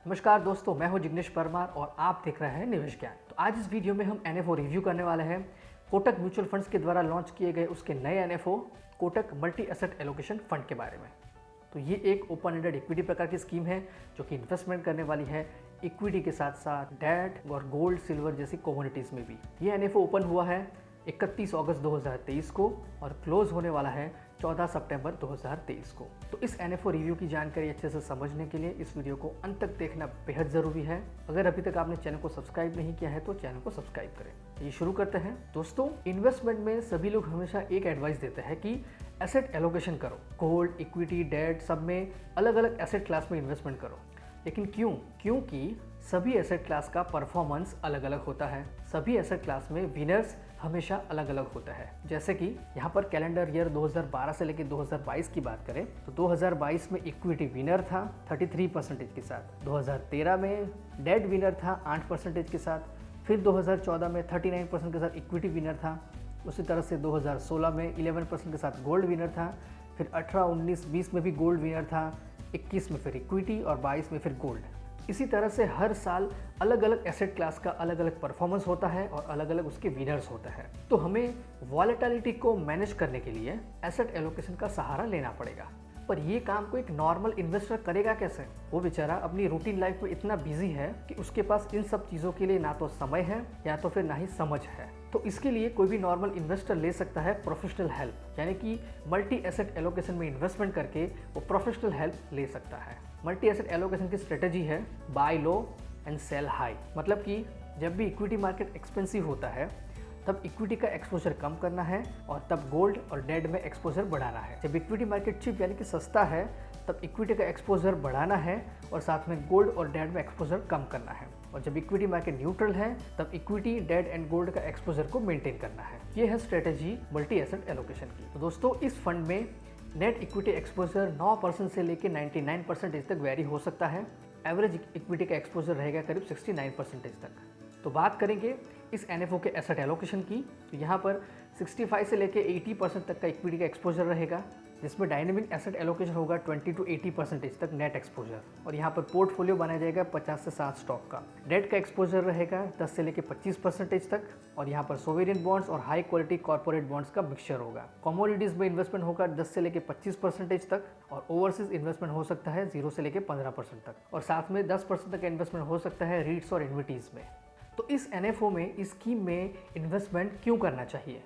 नमस्कार दोस्तों, मैं हूं जिग्नेश परमार और आप देख रहे हैं निवेश ज्ञान। तो आज इस वीडियो में हम एनएफओ रिव्यू करने वाले हैं कोटक म्यूचुअल फंड्स के द्वारा लॉन्च किए गए उसके नए NFO Kotak multi asset allocation fund के बारे में। तो ये एक ओपन एंडेड इक्विटी प्रकार की स्कीम है जो कि इन्वेस्टमेंट करने वाली है इक्विटी के साथ साथ डेट और गोल्ड सिल्वर जैसी कमोडिटीज़ में भी। ये एनएफओ ओपन हुआ है 31 अगस्त 2023 को और क्लोज होने वाला है 14 सितंबर 2023 को। तो इस एनएफओ रिव्यू की जानकारी अच्छे से समझने के लिए इस वीडियो को अंत तक देखना बेहद ज़रूरी है। अगर अभी तक आपने चैनल को सब्सक्राइब नहीं किया है तो चैनल को सब्सक्राइब करें। ये शुरू करते हैं। दोस्तों, इन्वेस्टमेंट में सभी लोग हमेशा एक एडवाइस देते हैं कि एसेट एलोकेशन करो, गोल्ड, इक्विटी, डेट सब में अलग अलग एसेट क्लास में इन्वेस्टमेंट करो। लेकिन क्यों? क्योंकि सभी एसेट क्लास का परफॉर्मेंस अलग अलग होता है। सभी एसेट क्लास में विनर्स हमेशा अलग अलग होता है। जैसे कि यहाँ पर कैलेंडर ईयर 2012 से लेकर 2022 की बात करें तो 2022 में इक्विटी विनर था 33% के साथ, 2013 में डेट विनर था 8% के साथ, फिर 2014 में 39% के साथ इक्विटी विनर था। उसी तरह से 2016 में 11% के साथ गोल्ड विनर था, फिर 18, 19, 20 में भी गोल्ड विनर था, 21 में फिर इक्विटी और 22 में फिर गोल्ड। इसी तरह से हर साल अलग अलग एसेट क्लास का अलग अलग परफॉर्मेंस होता है और अलग अलग उसके विनर्स होते हैं। तो हमें वॉलेटिलिटी को मैनेज करने के लिए एसेट एलोकेशन का सहारा लेना पड़ेगा। पर ये काम को एक नॉर्मल इन्वेस्टर करेगा कैसे? वो बेचारा अपनी रूटीन लाइफ में इतना बिजी है कि उसके पास इन सब चीज़ों के लिए ना तो समय है या तो फिर ना ही समझ है। तो इसके लिए कोई भी नॉर्मल इन्वेस्टर ले सकता है प्रोफेशनल हेल्प, यानी कि मल्टी एसेट एलोकेशन में इन्वेस्टमेंट करके वो प्रोफेशनल हेल्प ले सकता है। मल्टी एसेट एलोकेशन की स्ट्रेटेजी है buy low and sell high. मतलब कि जब भी इक्विटी मार्केट एक्सपेंसिव होता है तब इक्विटी का एक्सपोजर कम करना है और तब गोल्ड और डेट में एक्सपोजर बढ़ाना है। जब इक्विटी मार्केट चीप यानी कि सस्ता है तब इक्विटी का एक्सपोजर बढ़ाना है और साथ में गोल्ड और डेट में एक्सपोजर कम करना है। और जब इक्विटी मार्केट न्यूट्रल है तब इक्विटी, डेट एंड गोल्ड का एक्सपोजर को मेंटेन करना है। ये है स्ट्रेटेजी मल्टी एसेट एलोकेशन की। तो दोस्तों, इस फंड में नेट इक्विटी एक्सपोजर 9% से लेकर 99% तक वेरी हो सकता है। एवरेज इक्विटी का एक्सपोजर रहेगा करीब 69% तक। तो बात करेंगे इस एनएफओ के एसेट एलोकेशन की, तो यहाँ पर 65 से लेकर 80% तक का इक्विटी का एक्सपोजर रहेगा, जिसमें डायनेमिक एसेट एलोकेशन होगा 20 to 80% तक नेट एक्सपोजर। और यहाँ पर पोर्टफोलियो बनाया जाएगा 50 से 60 स्टॉक का। डेट का एक्सपोजर रहेगा 10 से लेकर 25% तक और यहाँ पर सोवेरियन बॉन्ड्स और हाई क्वालिटी कॉर्पोरेट बॉन्ड्स का मिक्सचर होगा। कमोडिटीज में इन्वेस्टमेंट होगा 10 से लेकर 25% तक और ओवरसीज इन्वेस्टमेंट हो सकता है 0 से लेकर 15% तक और साथ में 10% तक का इन्वेस्टमेंट हो सकता है रीट्स और इन्विटीज़ में। तो इस एनएफओ में, इस स्कीम में इन्वेस्टमेंट क्यों करना चाहिए?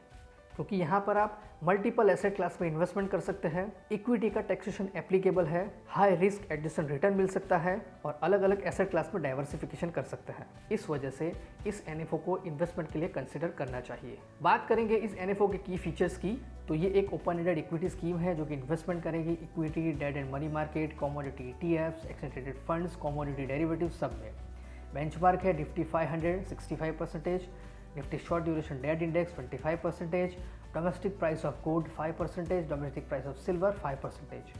क्योंकि यहाँ पर आप मल्टीपल एसेट क्लास में इन्वेस्टमेंट कर सकते हैं, इक्विटी का टैक्सेशन एप्लीकेबल है, हाई रिस्क एडजस्टेड रिटर्न मिल सकता है और अलग अलग एसेट क्लास में डाइवर्सिफिकेशन कर सकते हैं। इस वजह से इस एनएफओ को इन्वेस्टमेंट के लिए कंसिडर करना चाहिए। बात करेंगे इस एनएफओ के की फीचर्स की, तो ये एक ओपन एंडेड इक्विटी स्कीम है जो कि इन्वेस्टमेंट करेगी equity, debt and money market, commodity ETFs, exchange traded funds, commodity derivative सब में। बेंचमार्क है Nifty 500 65%, Nifty short duration debt index 25%, domestic price of gold 5%, domestic price of silver 5%।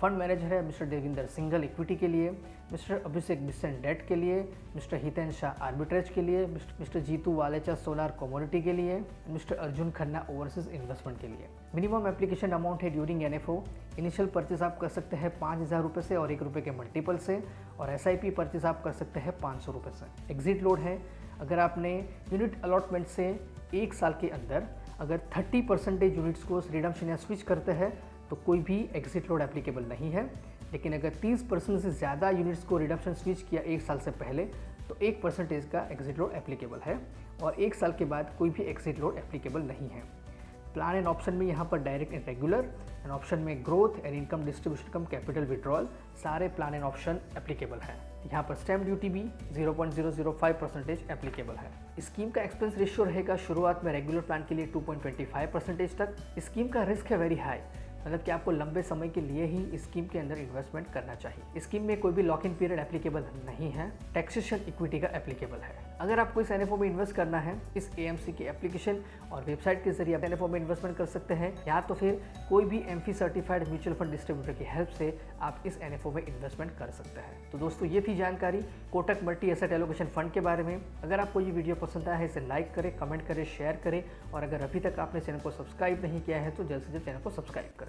Fund manager है mister Devinder Singhal equity के लिए, मिस्टर अभिषेक Bisen date के लिए, mister Hiten Shah arbitrage के लिए, मिस्टर जीतू वालेचा सोलार कमोडिटी के लिए, mister Arjun Khanna overseas investment के लिए। मिनिमम एप्लीकेशन अमाउंट है ड्यूरिंग एनएफओ। इनिशियल परचेज आप कर सकते हैं 5,000 रुपये से और ₹1 के मल्टीपल से, और SIP परचेज आप कर सकते हैं 500 रुपये से। एग्जिट लोड है, अगर आपने यूनिट अलॉटमेंट से 1 साल के अंदर अगर 30% यूनिट्स को रिडम्पशन या स्विच करते हैं तो कोई भी एग्जिट लोड एप्लीकेबल नहीं है। लेकिन अगर 30% से ज़्यादा यूनिट्स को रिडम्पशन स्विच किया 1 साल से पहले तो 1% का एग्जिट लोड एप्लीकेबल है और 1 साल के बाद कोई भी एग्जिट लोड एप्लीकेबल नहीं है। प्लान एंड ऑप्शन में यहाँ पर direct and regular and option में growth and income distribution cum capital withdrawal सारे प्लान एंड ऑप्शन एप्लीकेबल है। यहाँ पर स्टैम्प ड्यूटी भी 0.005% एप्लीकेबल है। स्कीम का एक्सपेंस रेशियो रहेगा शुरुआत में रेगुलर प्लान के लिए 2.25% तक। स्कीम का रिस्क है वेरी हाई, मतलब कि आपको लंबे समय के लिए ही इस स्कीम के अंदर इन्वेस्टमेंट करना चाहिए। स्कीम में कोई भी लॉक इन पीरियड एप्लीकेबल नहीं है, टैक्सेशन इक्विटी का एप्लीकेबल है। अगर आपको इस एनएफओ में इन्वेस्ट करना है, इस AMC की एप्लीकेशन और वेबसाइट के जरिए आप एनएफओ में इन्वेस्टमेंट कर सकते हैं, या तो फिर कोई भी MF certified mutual fund distributor की हेल्प से आप इस एनएफओ में इन्वेस्टमेंट कर सकते हैं। तो दोस्तों, ये थी जानकारी Kotak multi asset allocation fund के बारे में। अगर आपको ये वीडियो पसंद आया है इसे लाइक करें, कमेंट करें, शेयर करें और अगर अभी तक आपने चैनल को सब्सक्राइब नहीं किया है तो जल्द से जल्द चैनल को सब्सक्राइब करें।